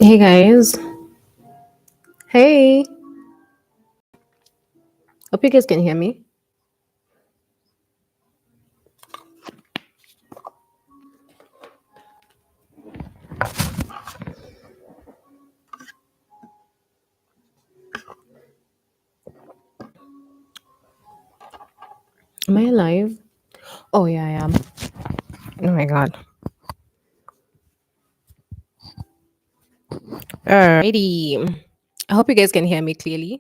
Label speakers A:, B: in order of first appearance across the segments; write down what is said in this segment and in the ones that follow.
A: Hey guys. Hey. Hope you guys can hear me. Am I alive? Oh yeah, I am. Oh my god. Alrighty. I hope you guys can hear me clearly.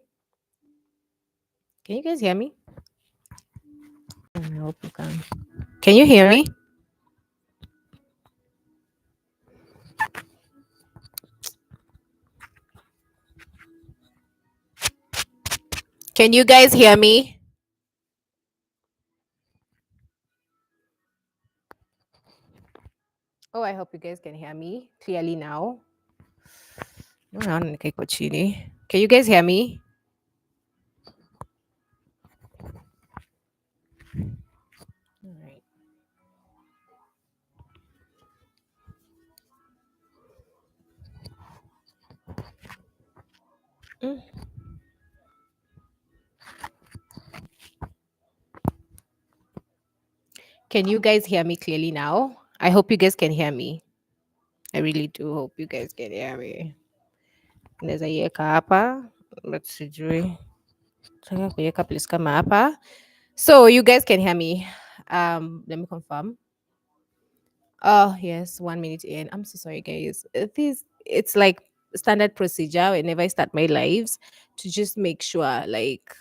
A: Can you guys hear me? I hope you can. Can you hear me? Can you guys hear me? Oh, I hope you guys can hear me clearly now. Can you guys hear me? All right. Mm. Can you guys hear me clearly now? I hope you guys can hear me. I really do hope you guys can hear me. Naweza iweka hapa. Let's see. Nataka kuiweka place kama hapa. So you guys can hear me. Let me confirm. Oh yes, 1 minute in. I'm so sorry, guys. It's like standard procedure whenever I start my lives to just make sure like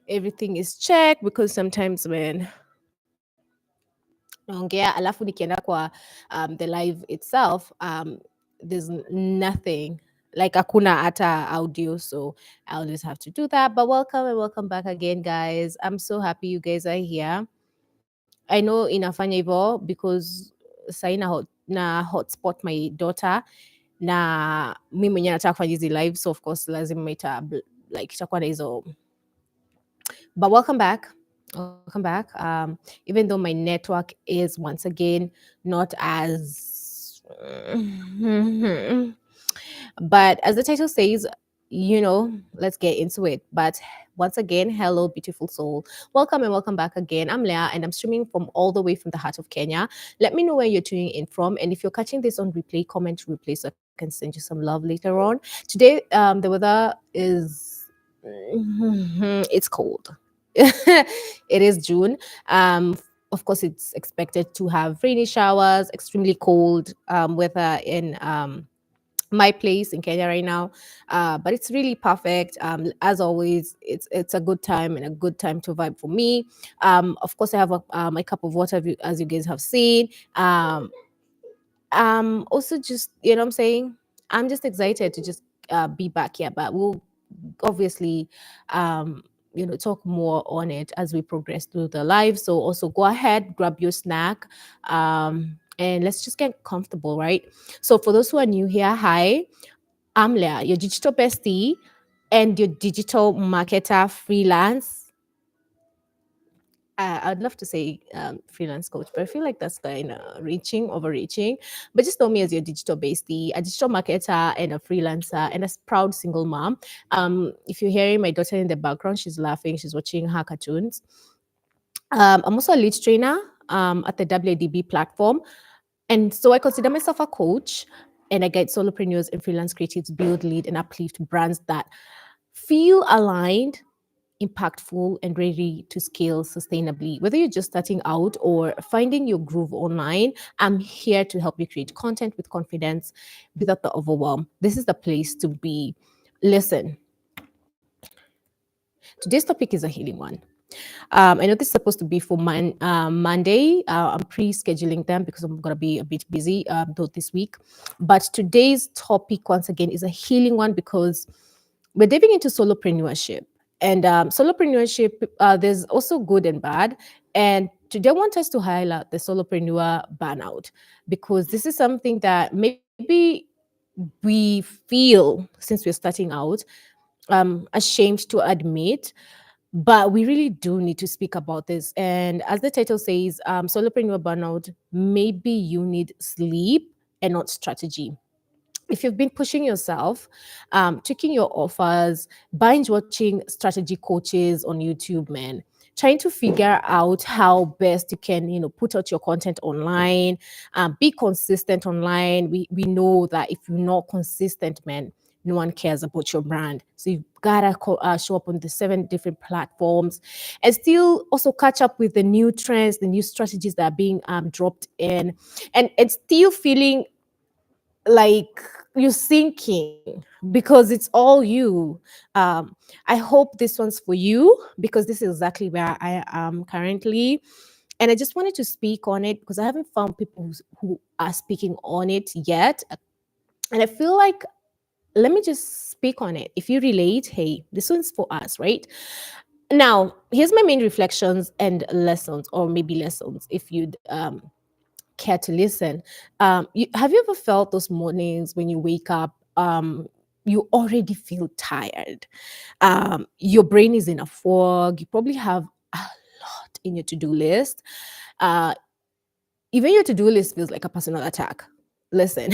A: everything is checked because sometimes when naongea alafu nikienda kwa the live itself there's nothing like hakuna hata audio, so I'll just have to do that. But welcome and welcome back again, guys. I'm so happy you guys are here. I know inafanya hivyo because sahi na hotspot my daughter na mi mwenyewe nataka kufanya hizi live, so of course lazima like itakuwa na hizo. But welcome back. Welcome back. Even though my network is once again not as but as the title says, let's get into it. But once again, hello, beautiful soul. Welcome and welcome back again. I'm Leah and I'm streaming from all the way from the heart of Kenya. Let me know where you're tuning in from. And if you're catching this on replay, comment replay so I can send you some love later on. Today, the weather is it's cold. It is June. Of course, it's expected to have rainy showers, extremely cold weather in my place in Kenya right now. But it's really perfect. As always, it's a good time and a good time to vibe for me. Of course, I have my cup of water, as you guys have seen. Also just what I'm saying, I'm just excited to just be back here, but we'll obviously talk more on it as we progress through the live. So also go ahead, grab your snack, and let's just get comfortable, right? So for those who are new here, hi, I'm Leah, your digital bestie and your digital marketer freelance. I'd love to say freelance coach, but I feel like that's kind of overreaching. But just know me as your digital bestie, a digital marketer, and a freelancer, and a proud single mom. If you're hearing my daughter in the background, she's laughing, she's watching her cartoons. I'm also a lead trainer at the WADB platform. And so I consider myself a coach and I guide solopreneurs and freelance creatives build, lead, and uplift brands that feel aligned, impactful, and ready to scale sustainably. Whether you're just starting out or finding your groove online, I'm here to help you create content with confidence without the overwhelm. This is the place to be. Listen, today's topic is a healing one. I know this is supposed to be for Monday. I'm pre-scheduling them because I'm gonna be a bit busy though this week. But today's topic, once again, is a healing one because we're diving into solopreneurship. And solopreneurship, there's also good and bad. And today, I want us to highlight the solopreneur burnout because this is something that maybe we feel since we're starting out, ashamed to admit, but we really do need to speak about this. And as the title says, solopreneur burnout, maybe you need sleep, and not strategy. If you've been pushing yourself, tweaking your offers, binge watching strategy coaches on YouTube, man, trying to figure out how best you can, put out your content online, be consistent online. We know that if you're not consistent, man, no one cares about your brand. So you've gotta show up on the 7 different platforms, and still also catch up with the new trends, the new strategies that are being dropped in, and still feeling like you're sinking because it's all you. I hope this one's for you, because this is exactly where I am currently. And I just wanted to speak on it because I haven't found people who are speaking on it yet. And I feel like, let me just speak on it. If you relate, hey, this one's for us, right? Now, here's my main reflections and lessons, or maybe lessons if you'd care to listen. Have you ever felt those mornings when you wake up, you already feel tired? Your brain is in a fog. You probably have a lot in your to-do list. Uh, Even your to-do list feels like a personal attack. Listen,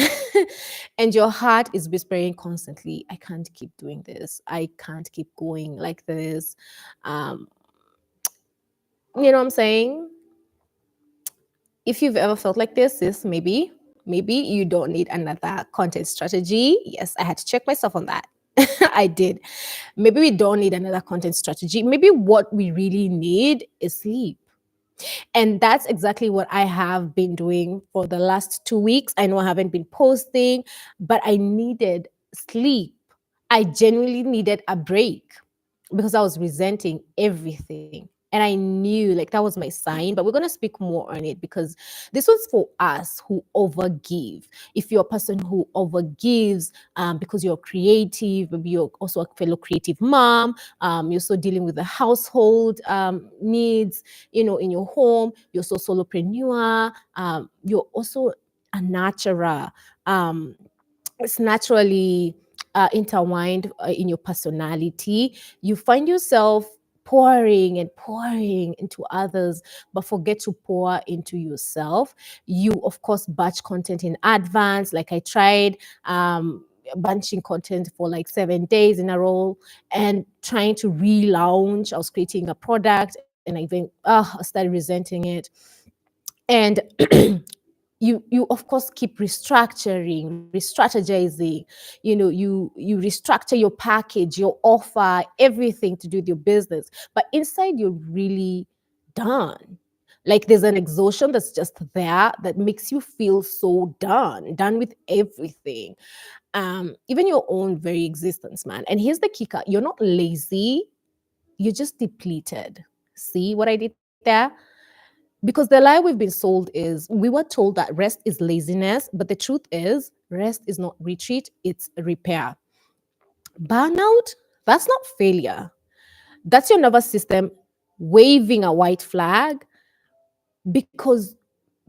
A: and your heart is whispering constantly, I can't keep doing this. I can't keep going like this. Um, you know what I'm saying? If you've ever felt like this, maybe you don't need another content strategy. Yes, I had to check myself on that. I did. Maybe we don't need another content strategy. Maybe what we really need is sleep. And that's exactly what I have been doing for the last 2 weeks. I know I haven't been posting, but I needed sleep. I genuinely needed a break because I was resenting everything. And I knew like that was my sign, but we're going to speak more on it because this was for us who overgive. If you're a person who overgives because you're creative, maybe you're also a fellow creative mom, you're also dealing with the household needs, in your home, you're also solopreneur, you're also a nurturer. It's naturally intertwined in your personality. You find yourself pouring and pouring into others, but forget to pour into yourself. You, of course, batch content in advance, like I tried. Bunching content for like 7 days in a row and trying to relaunch. I was creating a product and I even I started resenting it. And you of course keep restructuring, re-strategizing. You restructure your package, your offer, everything to do with your business, but inside you're really done. Like there's an exhaustion that's just there that makes you feel so done with everything, even your own very existence, man. And here's the kicker: you're not lazy, you're just depleted. See what I did there? Because the lie we've been sold is, we were told that rest is laziness, but the truth is, rest is not retreat, it's repair. Burnout, that's not failure. That's your nervous system waving a white flag, because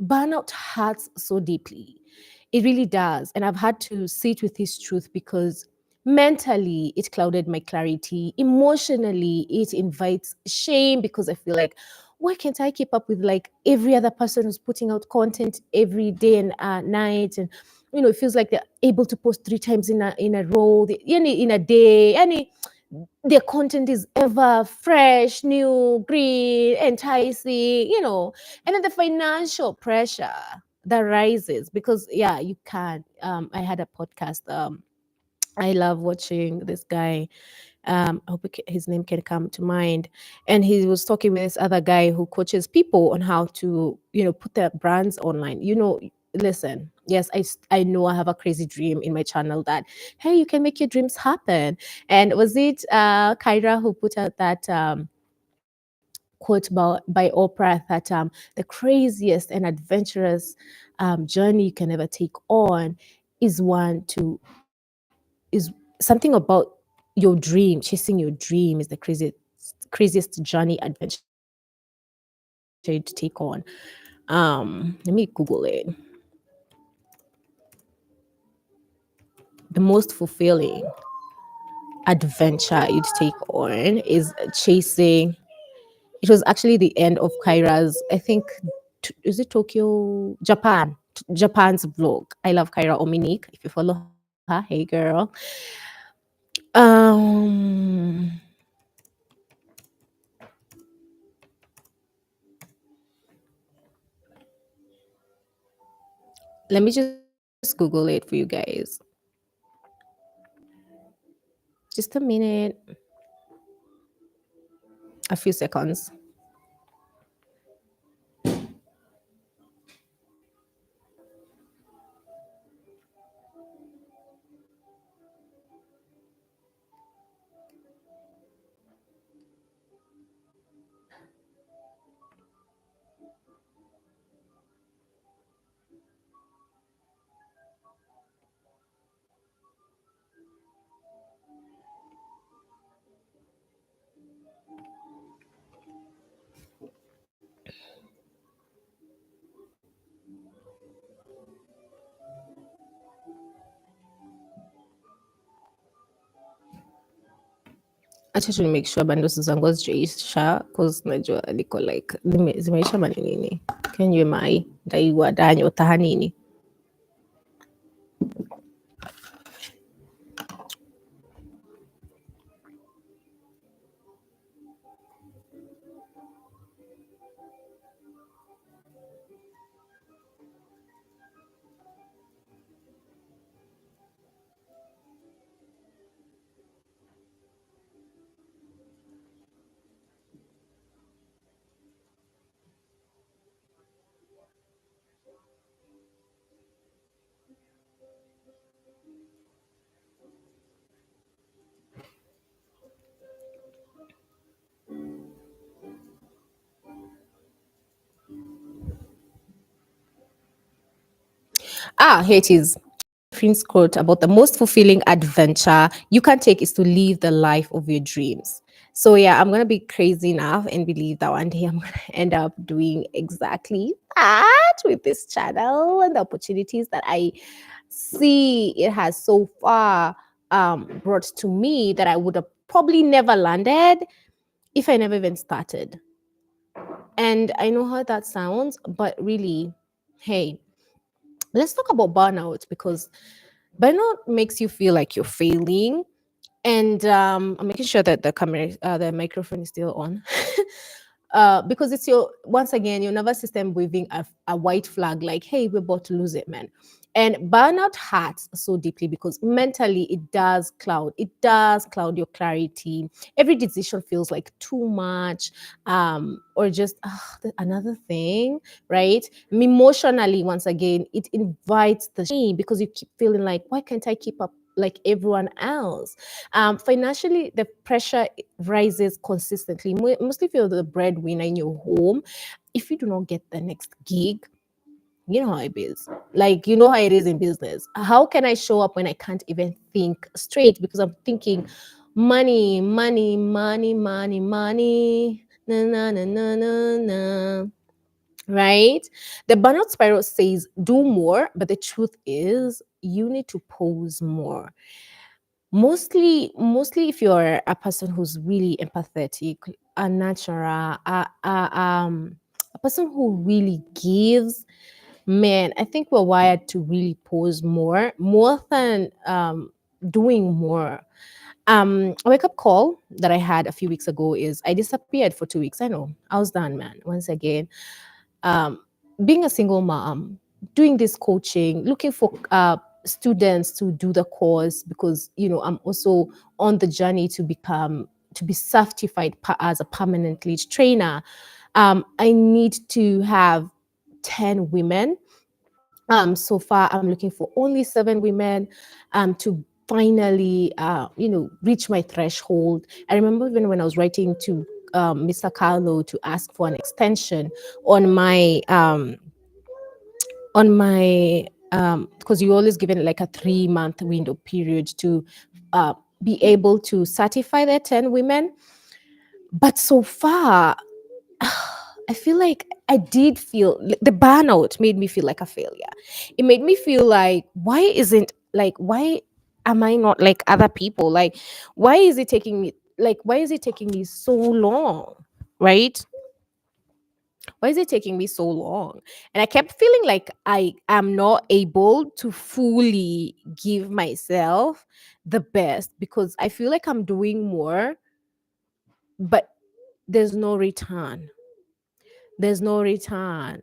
A: burnout hurts so deeply. It really does. And I've had to sit with this truth because mentally it clouded my clarity. Emotionally, it invites shame because I feel like, why can't I keep up with like every other person who's putting out content every day and night? And it feels like they're able to post 3 times in a row, in a day. Their content is ever fresh, new, green, enticing, and then the financial pressure that rises because, yeah, you can't. I had a podcast. I love watching this guy. I hope his name can come to mind. And he was talking with this other guy who coaches people on how to, put their brands online. Listen, yes, I know I have a crazy dream in my channel that, hey, you can make your dreams happen. And was it Kyra who put out that quote by Oprah that the craziest and adventurous journey you can ever take on is something about your dream. Chasing your dream is the craziest journey adventure you'd take on. Let me Google it. The most fulfilling adventure you'd take on is chasing. It was actually the end of Kyra's, I think, is it Tokyo, Japan, Japan's vlog. I love Kyra Ominique. If you follow her, hey girl. Um, Let me just Google it for you guys. Just a minute, a few seconds. Acha tu make sure bando zangu hazijaisha cause najua liko like zimeisha manini kenywe mai ndaiwa danyo tahanini. Here it is. Prince quote about the most fulfilling adventure you can take is to live the life of your dreams. So yeah, I'm gonna be crazy enough and believe that one day I'm gonna end up doing exactly that with this channel and the opportunities that I see it has so far brought to me that I would have probably never landed if I never even started. And I know how that sounds, but really, hey, let's talk about burnout because burnout makes you feel like you're failing. And I'm making sure that the camera, the microphone is still on. Because it's your, once again, your nervous system waving a white flag like, hey, we're about to lose it, man. And burnout hurts so deeply because mentally it does cloud your clarity. Every decision feels like too much, or just another thing, right? Emotionally, once again, it invites the shame because you keep feeling like, why can't I keep up like everyone else? Financially, the pressure rises consistently. Mostly if you're the breadwinner in your home, if you do not get the next gig, you know how it is. Like, you know how it is in business. How can I show up when I can't even think straight? Because I'm thinking money, money, money, money, money. Na, na, na, na, na, na. Right? The burnout spiral says do more, but the truth is you need to pose more. Mostly if you're a person who's really empathetic, a natural, a person who really gives, man, I think we're wired to really pose more than doing more. A wake up call that I had a few weeks ago is I disappeared for 2 weeks. I know I was done, man. Once again, um, being a single mom, doing this coaching, looking for students to do the course because I'm also on the journey to be certified as a permanent lead trainer. I need to have 10 women. So far, I'm looking for only 7 women to finally, reach my threshold. I remember even when I was writing to Mr. Carlo to ask for an extension on my because you always given like a 3-month window period to uh, be able to certify the 10 women. But so far, I feel like I did feel the burnout made me feel like a failure. It made me feel like, why am I not like other people? Like, why is it taking me so long? Right? Why is it taking me so long? And I kept feeling like I am not able to fully give myself the best because I feel like I'm doing more, but there's no return. There's no return.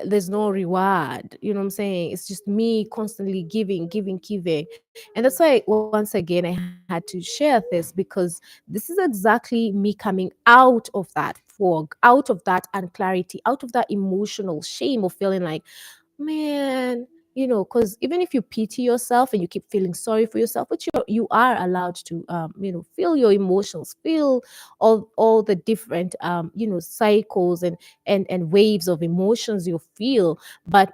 A: There's no reward. You know what I'm saying? It's just me constantly giving, giving, giving. And that's why, once again, I had to share this because this is exactly me coming out of that fog, out of that unclarity, out of that emotional shame of feeling like, man, because even if you pity yourself and you keep feeling sorry for yourself, but you are allowed to feel your emotions, feel all the different cycles and waves of emotions you feel. But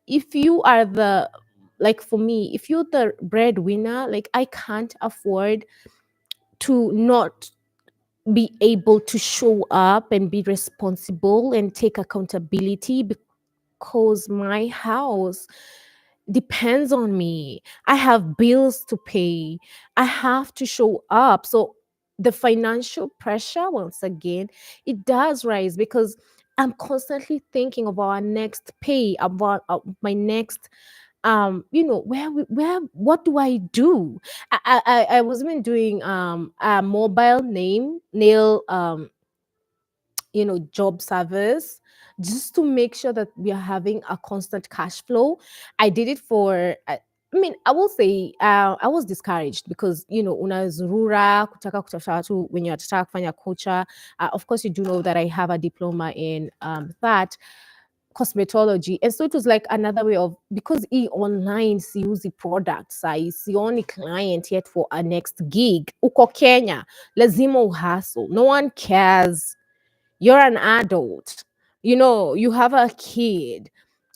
A: if you are the like for me, if you're the breadwinner, like I can't afford to not be able to show up and be responsible and take accountability because my house depends on me. I have bills to pay. I have to show up. So the financial pressure, once again, it does rise because I'm constantly thinking of our next pay, about my next where what do I do? I was even doing a mobile name nail job service, just to make sure that we are having a constant cash flow. I did it for I will say I was discouraged because unazurura kutaka kutafuta watu wenye watataka kufanya kucha. Of course, you do know that I have a diploma in that cosmetology, and so it was like another way of, because online siuzi products, sioni client yet for a next gig uko Kenya, lazima uhustle, no one cares, you're an adult, you have a kid.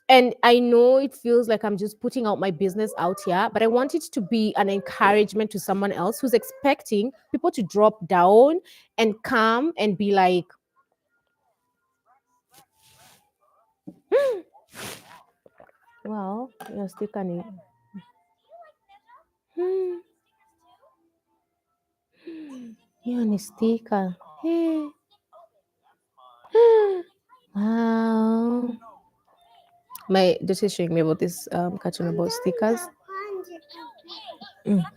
A: And I know it feels like I'm just putting out my business out here, but I want it to be an encouragement to someone else who's expecting people to drop down and come and be like, well, you're still can. Hmm, hiyo ni sticker. Hey. Wow. My daughter is showing me about this cartoon about stickers.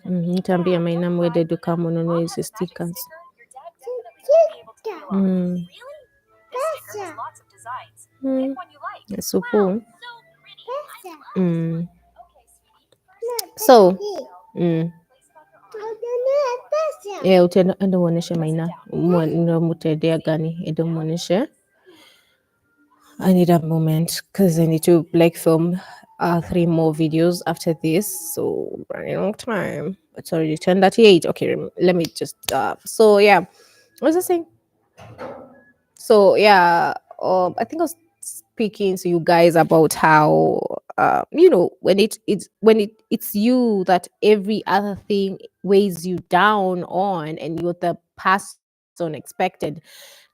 A: Nitaambia my name where they do come ununue hizi stickers. Mm. Mm. So cool. Mm. So, mm. Enda uoneshe Maina mutendea gani, enda muoneshe. I need a moment because I need to like film 3 more videos after this. So running out of time. It's already 10:38. Okay, let me just so yeah. What was I saying? So yeah, I think I was speaking to you guys about how when it's you that every other thing weighs you down on, and you're the person expected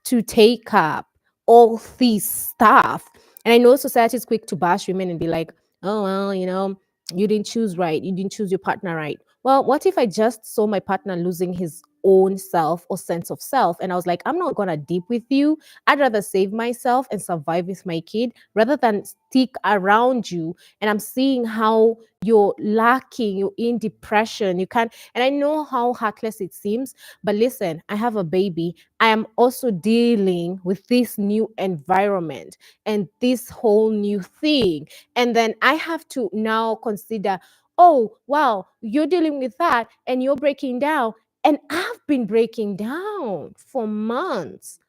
A: to take up all this stuff. And I know society is quick to bash women and be like, oh well, you didn't choose right, you didn't choose your partner right. Well, what if I just saw my partner losing his own self or sense of self, and I was like, I'm not gonna deep with you. I'd rather save myself and survive with my kid rather than stick around you. And I'm seeing how you're lacking, you're in depression, you can't. And I know how heartless it seems, but listen, I have a baby. I am also dealing with this new environment and this whole new thing. And then I have to now consider, oh, wow, you're dealing with that and you're breaking down. And I've been breaking down for months.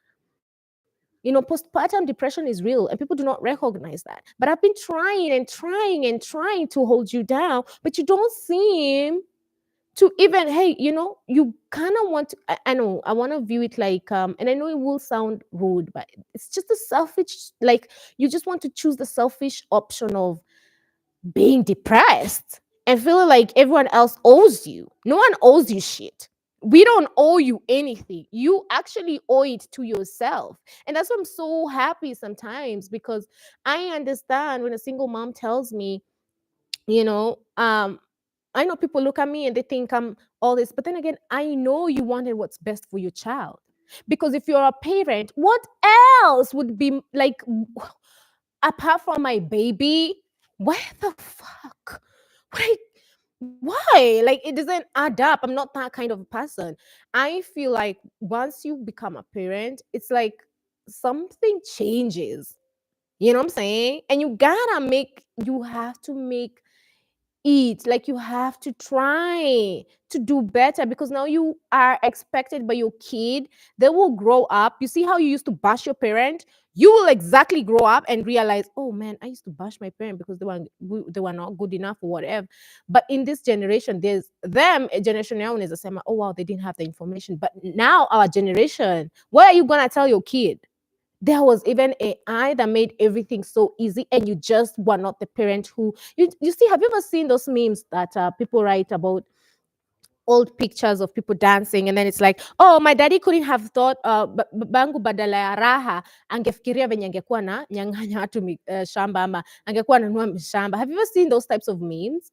A: Postpartum depression is real and people do not recognize that. But I've been trying and trying and trying to hold you down, but you don't seem to even, hey, you kind of want to, I know, I want to view it like, and I know it will sound rude, but it's just a selfish, like, you just want to choose the selfish option of being depressed and feeling like everyone else owes you. No one owes you shit. We don't owe you anything. You actually owe it to yourself. And that's why I'm so happy sometimes, because I understand when a single mom tells me, I know people look at me and they think I'm all this, but then again, I know you wanted what's best for your child. Because if you're a parent, what else would be like apart from my baby? Where the fuck? Why? Why? Like it doesn't add up. I'm not that kind of a person. I feel like once you become a parent, it's like something changes. You know what I'm saying? And you have to make it like you have to try to do better because now you are expected by your kid. They will grow up. You see how you used to bash your parent? You will exactly grow up and realize, oh man, I used to bash my parent because they were not good enough or whatever. But in this generation, there's them a generation now is the same. Oh wow, they didn't have the information. But now our generation, what are you gonna tell your kid? There was even AI that made everything so easy, and you just were not the parent who you see. Have you ever seen those memes that people write about old pictures of people dancing, and then it's like, oh, my daddy couldn't have thought bangu badala ya raha angefikiria venye angekuwa na nyang'anya watu shamba ama angekuwa ananunua shamba. Have you ever seen those types of memes?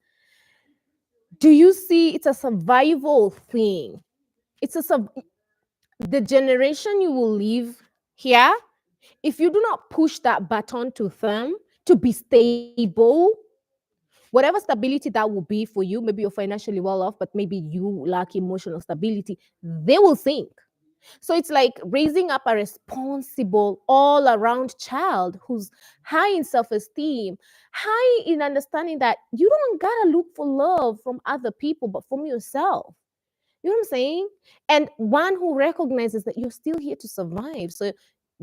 A: Do you see? It's a survival thing. It's the generation you will live here, if you do not push that button to them to be stable, whatever stability that will be for you, maybe you're financially well off, but maybe you lack emotional stability, they will sink. So it's like raising up a responsible, all around child who's high in self esteem, high in understanding that you don't gotta look for love from other people, but from yourself. You know what I'm saying? And one who recognizes that you're still here to survive. So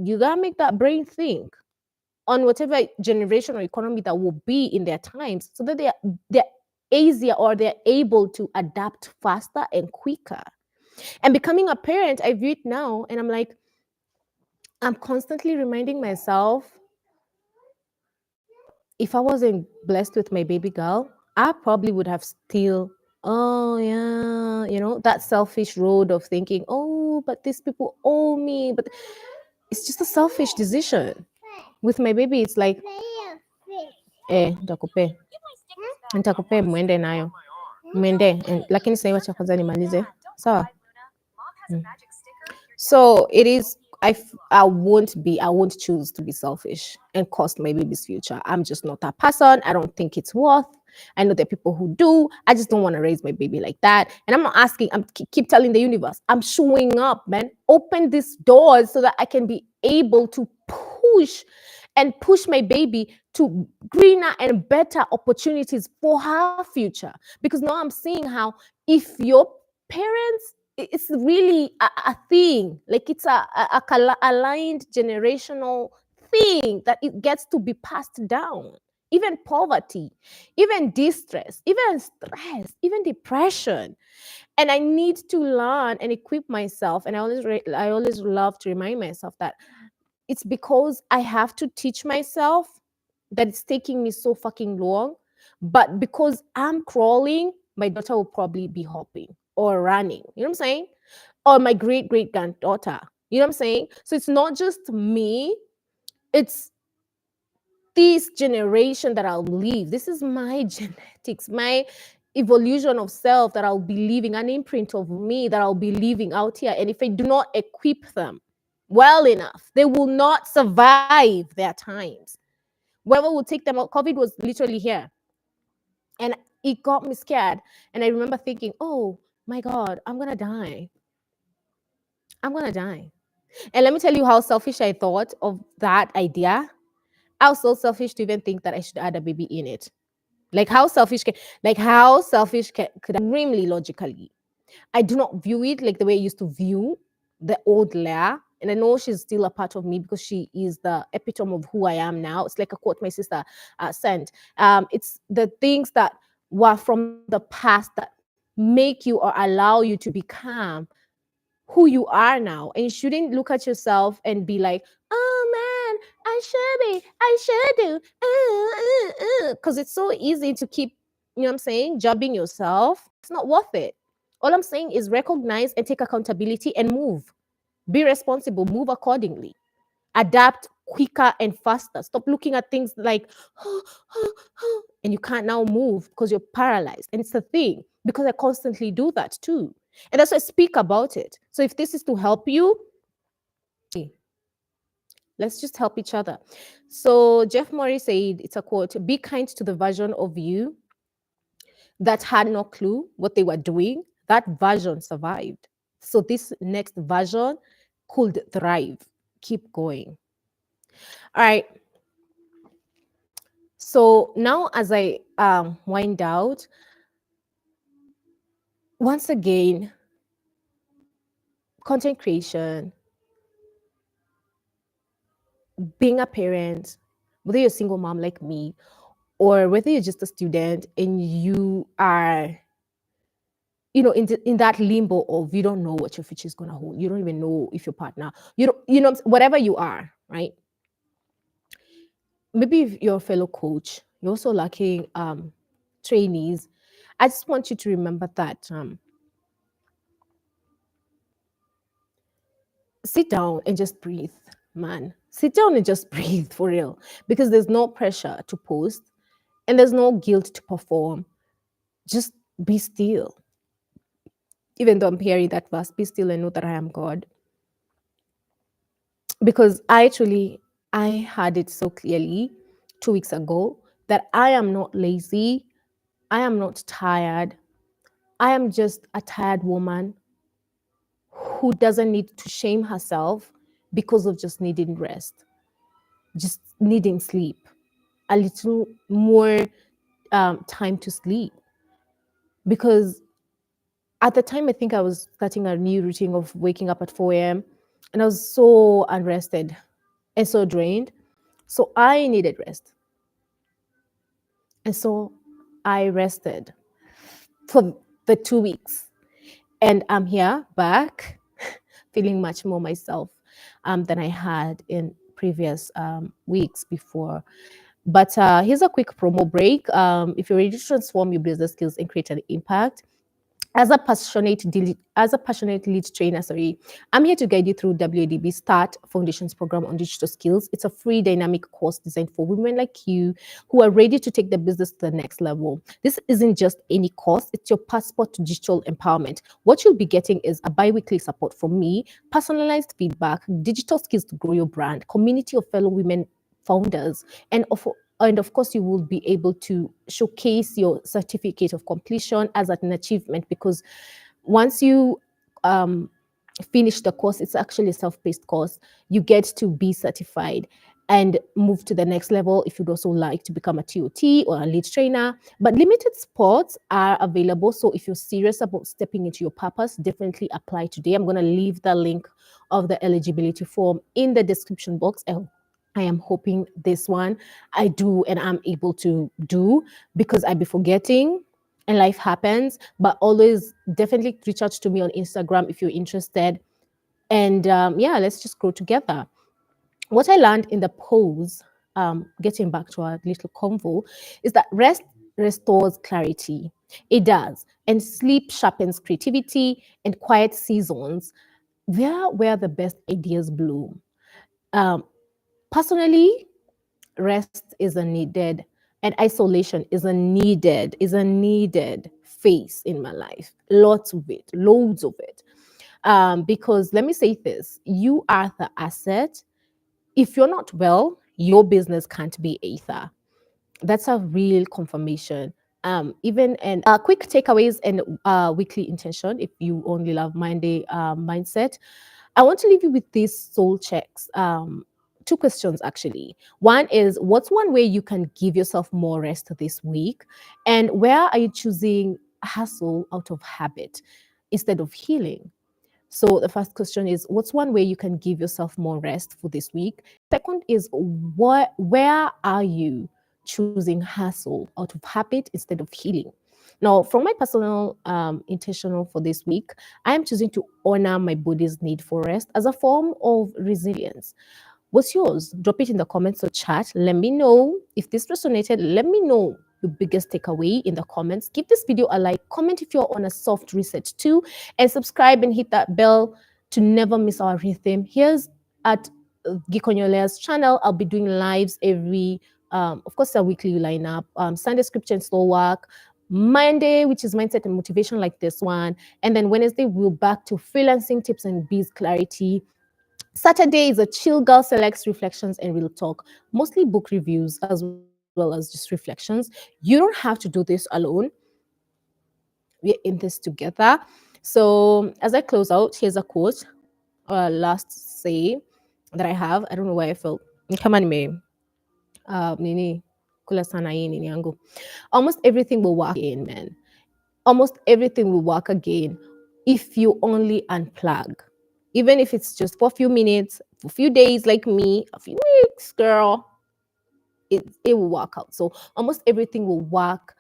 A: you gotta make that brain think on whatever generation or economy that will be in their times, so that they're easier or they're able to adapt faster and quicker. And becoming a parent, I view it now, and I'm like, I'm constantly reminding myself, if I wasn't blessed with my baby girl, I probably would have still, oh yeah, that selfish road of thinking, oh, but these people owe me. But it's just a selfish decision. With my baby, it's like, nitakupe mwende nayo mwende, lakini sasa wacha kwanza nimalize, sawa. So it is. I won't choose to be selfish and cost my baby's future. I'm just not that person. I don't think it's worth. I know there are people who do. I just don't want to raise my baby like that. And I'm not asking. I'm keep telling the universe, I'm showing up, man. Open these doors so that I can be able to push my baby to greener and better opportunities for her future. Because now I'm seeing how if your parents, it's really a thing, like it's a aligned generational thing that it gets to be passed down. Even poverty, even distress, even stress, even depression. And I need to learn and equip myself. And I always love to remind myself that it's because I have to teach myself that it's taking me so fucking long. But because I'm crawling, my daughter will probably be hopping or running. You know what I'm saying? Or my great granddaughter. You know what I'm saying? So it's not just me, it's this generation that I'll leave. This is my genetics, my evolution of self that I'll be leaving, an imprint of me that I'll be leaving out here. And if I do not equip them well enough, they will not survive their times. Whoever will take them out, COVID was literally here. And it got me scared. And I remember thinking, oh my God, I'm going to die. I'm going to die. And let me tell you how selfish I thought of that idea. I was so selfish to even think that I should add a baby in it. Like how selfish could extremely logically. I do not view it like the way I used to view the old Leah. And I know she's still a part of me because she is the epitome of who I am now. It's like a quote my sister sent. It's the things that were from the past that make you or allow you to become who you are now. And you shouldn't look at yourself and be like, oh man, I should do. Because it's so easy to keep, you know what I'm saying, jobbing yourself. It's not worth it. All I'm saying is recognize and take accountability and move. Be responsible, move accordingly. Adapt quicker and faster. Stop looking at things like, and you can't now move because you're paralyzed. And it's a thing because I constantly do that too. And that's why I speak about it. So if this is to help you, Let's just help each other. So Jeff Murray said, it's a quote, be kind to the version of you that had no clue what they were doing. That version survived. So this next version could thrive. Keep going. All right. So now, as I wind out, once again, content creation, being a parent, whether you're a single mom like me, or whether you're just a student and you are, in that limbo of you don't know what your future is going to hold. You don't even know if your partner, whatever you are, right? Maybe if you're a fellow coach, you're also lacking trainees. I just want you to remember that sit down and just breathe, man. Sit down and just breathe for real, because there's no pressure to post and there's no guilt to perform. Just be still. Even though I'm hearing that verse, be still and know that I am God. Because I had it so clearly 2 weeks ago that I am not lazy. I am not tired. I am just a tired woman who doesn't need to shame herself because of just needing rest, just needing sleep, a little more time to sleep. Because at the time, I think I was starting a new routine of waking up at 4 a.m. and I was so unrested and so drained. So I needed rest. And so I rested for the 2 weeks. And I'm here back feeling much more myself than I had in previous weeks before. But here's a quick promo break. If you're ready to transform your business skills and create an impact, as a passionate lead trainer, I'm here to guide you through WADB Start Foundations program on digital skills. It's a free dynamic course designed for women like you who are ready to take the business to the next level. This isn't just any course, it's your passport to digital empowerment. What you'll be getting is a bi-weekly support from me, personalized feedback, digital skills to grow your brand, community of fellow women founders, and of course, you will be able to showcase your certificate of completion as an achievement, because once you finish the course, it's actually a self-paced course. You get to be certified and move to the next level if you'd also like to become a TOT or a lead trainer. But limited spots are available. So if you're serious about stepping into your purpose, definitely apply today. I'm going to leave the link of the eligibility form in the description box. I am hoping this one I do and I'm able to do, because I be forgetting and life happens. But always definitely reach out to me on Instagram if you're interested. And yeah, let's just grow together. What I learned in the pose, getting back to our little convo, is that rest restores clarity. It does. And sleep sharpens creativity, and quiet seasons, they're where the best ideas bloom. Um, Personally, rest is a needed, and isolation is a needed phase in my life. Lots of it, loads of it. Because let me say this: you are the asset. If you're not well, your business can't be either. That's a real confirmation. Even and quick takeaways and weekly intention. If you only love Monday mindset, I want to leave you with these soul checks. Two questions actually. One is, what's one way you can give yourself more rest this week? And where are you choosing hustle out of habit instead of healing? So the first question is, what's one way you can give yourself more rest for this week? Second is, where are you choosing hustle out of habit instead of healing? Now, from my personal intentional for this week, I am choosing to honor my body's need for rest as a form of resilience. What's yours? Drop it in the comments or chat. Let me know if this resonated. Let me know your biggest takeaway in the comments. Give this video a like, comment if you're on a soft reset too, and subscribe and hit that bell to never miss our rhythm. Here's at Geek on Your Layers channel. I'll be doing lives every, of course, a weekly lineup. Sunday scripture and slow work. Monday, which is mindset and motivation like this one. And then Wednesday, we're back to freelancing tips and biz clarity. Saturday is a chill girl selects reflections and real talk, mostly book reviews as well as just reflections. You don't have to do this alone. We're in this together. So as I close out, here's a quote, last say that I have. I don't know why I felt. Come on, me. Nini. Kula sana hii nini yangu. Almost everything will work again, man. Almost everything will work again if you only unplug. Even if it's just for a few minutes, for a few days, like me, a few weeks, girl, it will work out. So almost everything will work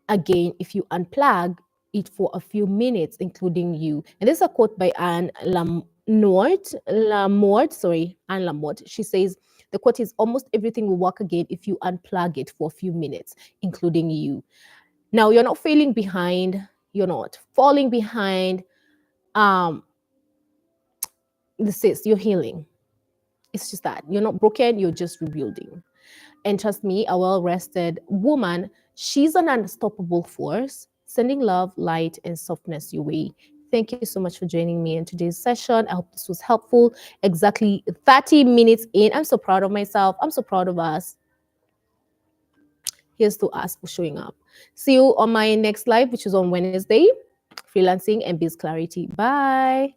A: again if you unplug it for a few minutes, including you. And this is a quote by Anne Lamort. She says, the quote is, almost everything will work again if you unplug it for a few minutes, including you. Now, you're not failing behind, you're not falling behind. Um, this is, you're healing. It's just that you're not broken, you're just rebuilding. And trust me, a well rested woman, she's an unstoppable force, sending love, light, and softness your way. Thank you so much for joining me in today's session. I hope this was helpful. Exactly 30 minutes in. I'm so proud of myself. I'm so proud of us. Here's to us for showing up. See you on my next live, which is on Wednesday. Freelancing and biz clarity. Bye.